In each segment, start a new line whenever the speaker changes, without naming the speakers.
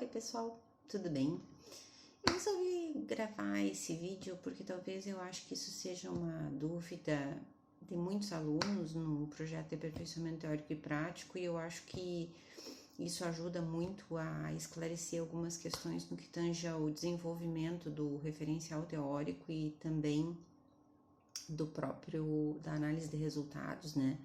Oi pessoal, tudo bem? Eu resolvi gravar esse vídeo porque talvez eu acho que isso seja uma dúvida de muitos alunos no projeto de aperfeiçoamento teórico e prático, e eu acho que isso ajuda muito a esclarecer algumas questões no que tange ao desenvolvimento do referencial teórico e também da análise de resultados, né?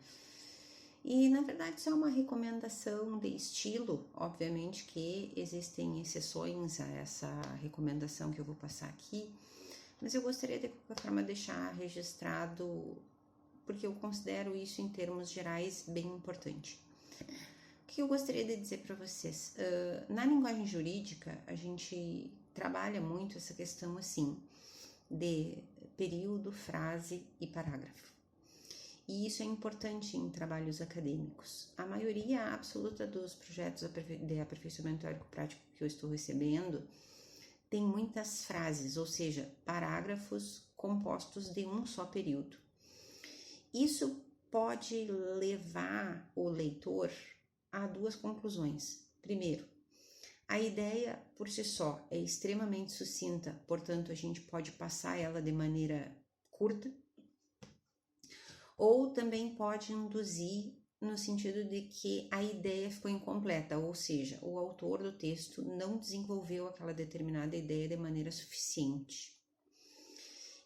E na verdade isso é uma recomendação de estilo, obviamente que existem exceções a essa recomendação que eu vou passar aqui, mas eu gostaria de qualquer forma deixar registrado, porque eu considero isso em termos gerais bem importante. O que eu gostaria de dizer para vocês? Na linguagem jurídica, a gente trabalha muito essa questão assim, de período, frase e parágrafo. E isso é importante em trabalhos acadêmicos. A maioria absoluta dos projetos de aperfeiçoamento teórico-prático que eu estou recebendo tem muitas frases, ou seja, parágrafos compostos de um só período. Isso pode levar o leitor a duas conclusões. Primeiro, a ideia por si só é extremamente sucinta, portanto a gente pode passar ela de maneira curta, ou também pode induzir no sentido de que a ideia ficou incompleta, ou seja, o autor do texto não desenvolveu aquela determinada ideia de maneira suficiente.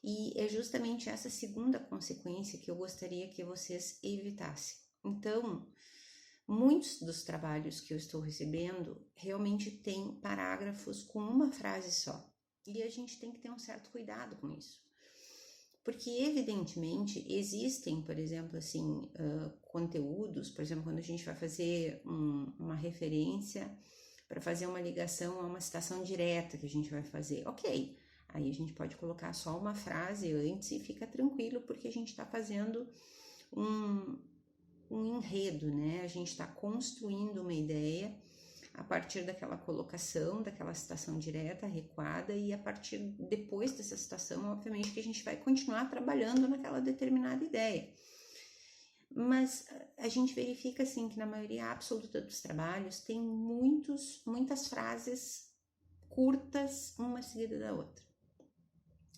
E é justamente essa segunda consequência que eu gostaria que vocês evitassem. Então, muitos dos trabalhos que eu estou recebendo realmente têm parágrafos com uma frase só, e a gente tem que ter um certo cuidado com isso. Porque, evidentemente, existem, por exemplo, assim, conteúdos, por exemplo, quando a gente vai fazer uma referência para fazer uma ligação a uma citação direta que a gente vai fazer, ok, aí a gente pode colocar só uma frase antes e fica tranquilo, porque a gente está fazendo um enredo, né? A gente está construindo uma ideia a partir daquela colocação, daquela citação direta, recuada, e a partir depois dessa citação, obviamente que a gente vai continuar trabalhando naquela determinada ideia. Mas a gente verifica assim que na maioria absoluta dos trabalhos tem muitas frases curtas, uma seguida da outra.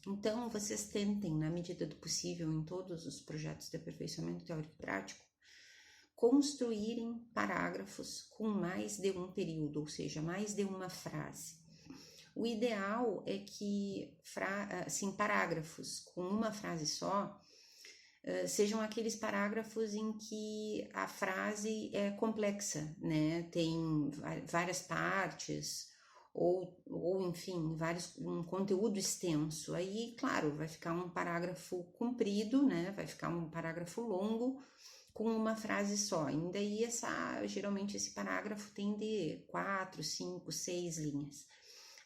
Então, vocês tentem, na medida do possível, em todos os projetos de aperfeiçoamento teórico e prático, construírem parágrafos com mais de um período, ou seja, mais de uma frase. O ideal é que parágrafos com uma frase só sejam aqueles parágrafos em que a frase é complexa, né? Tem várias partes ou enfim, um conteúdo extenso. Aí, claro, vai ficar um parágrafo comprido, né? Vai ficar um parágrafo longo, com uma frase só. E daí geralmente esse parágrafo tem de 4, 5, 6 linhas.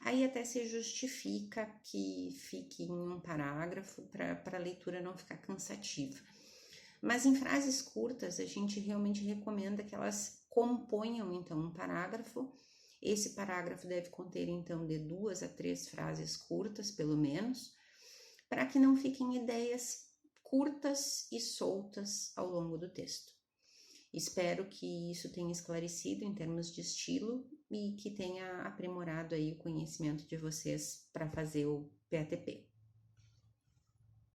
Aí até se justifica que fique em um parágrafo para a leitura não ficar cansativa. Mas em frases curtas a gente realmente recomenda que elas componham então um parágrafo. Esse parágrafo deve conter então de 2 a 3 frases curtas, pelo menos, para que não fiquem ideias curtas e soltas ao longo do texto. Espero que isso tenha esclarecido em termos de estilo e que tenha aprimorado aí o conhecimento de vocês para fazer o PATP.